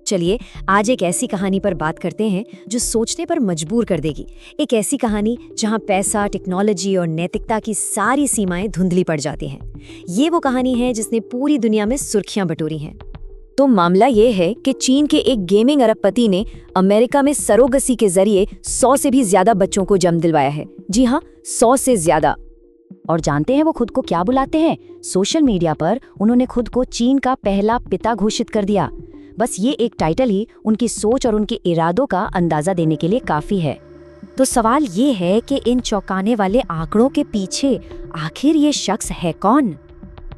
चलिए आज एक ऐसी कहानी पर बात करते हैं जो सोचने पर मजबूर कर देगी। एक ऐसी कहानी जहां पैसा, टेक्नोलॉजी और नैतिकता की सारी सीमाएं धुंधली पड़ जाती हैं। ये वो कहानी है जिसने पूरी दुनिया में सुर्खियां बटोरी हैं। तो मामला ये है कि चीन के एक गेमिंग अरबपति ने अमेरिका में सरोगसी के जरिए 100 से भी ज्यादा बच्चों को जन्म दिलवाया है। जी हाँ, 100 से ज्यादा। और जानते हैं वो खुद को क्या बुलाते हैं? सोशल मीडिया पर उन्होंने खुद को चीन का पहला पिता घोषित कर दिया। बस ये एक टाइटल ही उनकी सोच और उनके इरादों का अंदाजा देने के लिए काफी है। तो सवाल ये है कि इन चौंकाने वाले आंकड़ों के पीछे आखिर ये शख्स है कौन?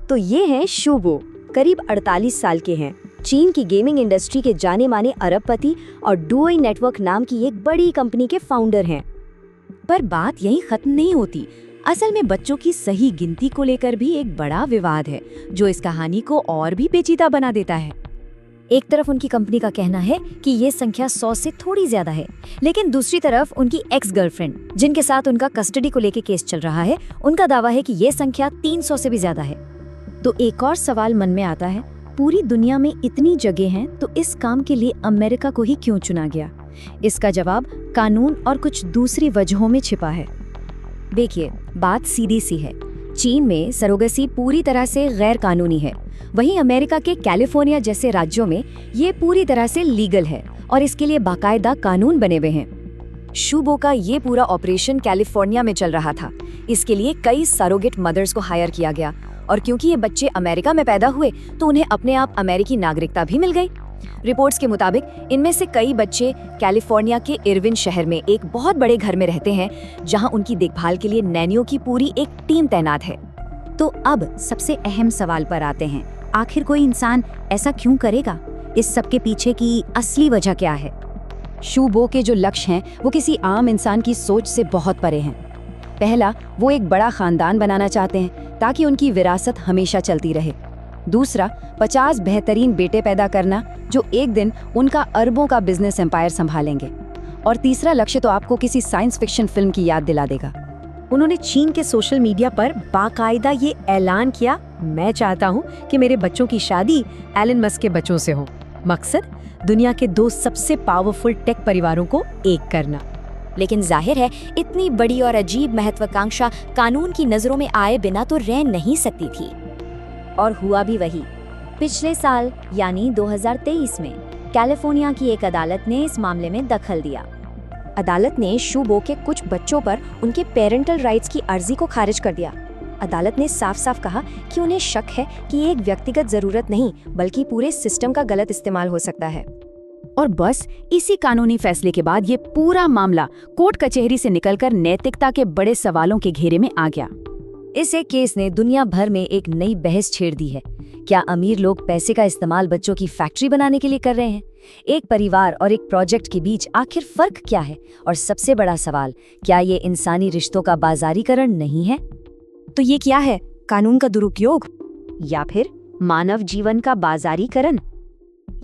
तो ये है शू बो। करीब 48 साल के हैं। चीन की गेमिंग इंडस्ट्री के जाने माने अरबपति और डुओई नेटवर्क नाम की एक बड़ी कंपनी के फाउंडर हैं। पर बात यहीं खत्म नहीं होती। असल में बच्चों की सही गिनती को लेकर भी एक बड़ा विवाद है जो इस कहानी को और भी पेचीदा बना देता है। एक तरफ उनकी कंपनी का कहना है कि ये संख्या 100 से थोड़ी ज्यादा है, लेकिन दूसरी तरफ उनकी एक्स गर्लफ्रेंड जिनके साथ उनका कस्टडी को लेकर केस चल रहा है, उनका दावा है कि ये संख्या 300 से भी ज्यादा है। तो एक और सवाल मन में आता है, पूरी दुनिया में इतनी जगह हैं तो इस काम के लिए अमेरिका को ही क्यों चुना गया? इसका जवाब कानून और कुछ दूसरी वजहों में छिपा है। देखिए, बात सीधी सी है। चीन में सरोगसी पूरी तरह से गैर कानूनी है। वहीं अमेरिका के कैलिफोर्निया जैसे राज्यों में ये पूरी तरह से लीगल है और इसके लिए बाकायदा कानून बने हुए हैं। शू बो का ये पूरा ऑपरेशन कैलिफोर्निया में चल रहा था। इसके लिए कई सरोगेट मदर्स को हायर किया गया और क्योंकि ये बच्चे अमेरिका में पैदा हुए तो उन्हें अपने आप अमेरिकी नागरिकता भी मिल गई। रिपोर्ट्स के मुताबिक इनमें से कई बच्चे कैलिफोर्निया के इरविन शहर में एक बहुत बड़े घर में रहते हैं, जहां उनकी देखभाल के लिए नैनियों की पूरी एक टीम तैनात है। तो अब सबसे अहम सवाल पर आते हैं, आखिर कोई इंसान ऐसा क्यों करेगा? इस सब के पीछे की असली वजह क्या है? शू बो के जो लक्ष्य हैं वो किसी आम इंसान की सोच से बहुत परे हैं। पहला, वो एक बड़ा खानदान बनाना चाहते हैं ताकि उनकी विरासत हमेशा चलती रहे। दूसरा, 50 बेहतरीन बेटे पैदा करना जो एक दिन उनका अरबों का बिजनेस एम्पायर संभालेंगे। और तीसरा लक्ष्य तो आपको किसी साइंस फिक्शन फिल्म की याद दिला देगा। उन्होंने चीन के सोशल मीडिया पर बाकायदा ये ऐलान किया, मैं चाहता हूँ कि मेरे बच्चों की शादी एलन मस्क के बच्चों से हो। मकसद, दुनिया के 2 सबसे पावरफुल टेक परिवारों को एक करना। लेकिन जाहिर है इतनी बड़ी और अजीब महत्वाकांक्षा कानून की नजरों में आए बिना तो रह नहीं सकती थी। और हुआ भी वही। पिछले साल यानी 2023 में कैलिफोर्निया की एक अदालत ने इस मामले में दखल दिया। अदालत ने शू बो के कुछ बच्चों पर उनके पेरेंटल राइट्स की अर्जी को खारिज कर दिया। अदालत ने साफ साफ कहा कि उन्हें शक है कि ये एक व्यक्तिगत जरूरत नहीं बल्कि पूरे सिस्टम का गलत इस्तेमाल हो सकता है। और बस इसी कानूनी फैसले के बाद ये पूरा मामला कोर्ट कचहरी से निकलकर नैतिकता के बड़े सवालों के घेरे में आ गया। इस एक केस ने दुनिया भर में एक नई बहस छेड़ दी है। क्या अमीर लोग पैसे का इस्तेमाल बच्चों की फैक्ट्री बनाने के लिए कर रहे हैं? एक परिवार और एक प्रोजेक्ट के बीच आखिर फर्क क्या है? और सबसे बड़ा सवाल, क्या ये इंसानी रिश्तों का बाजारीकरण नहीं है? तो ये क्या है, कानून का दुरुपयोग या फिर मानव जीवन का बाजारीकरण?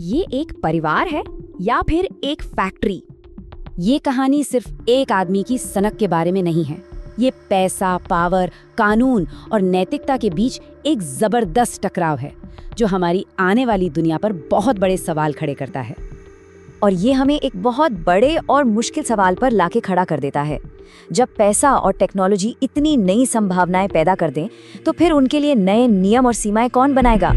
ये एक परिवार है या फिर एक फैक्ट्री? ये कहानी सिर्फ एक आदमी की सनक के बारे में नहीं है। ये पैसा, पावर, कानून और नैतिकता के बीच एक जबरदस्त टकराव है जो हमारी आने वाली दुनिया पर बहुत बड़े सवाल खड़े करता है। और ये हमें एक बहुत बड़े और मुश्किल सवाल पर लाके खड़ा कर देता है। जब पैसा और टेक्नोलॉजी इतनी नई संभावनाएं पैदा कर दें, तो फिर उनके लिए नए नियम और सीमाएं कौन बनाएगा?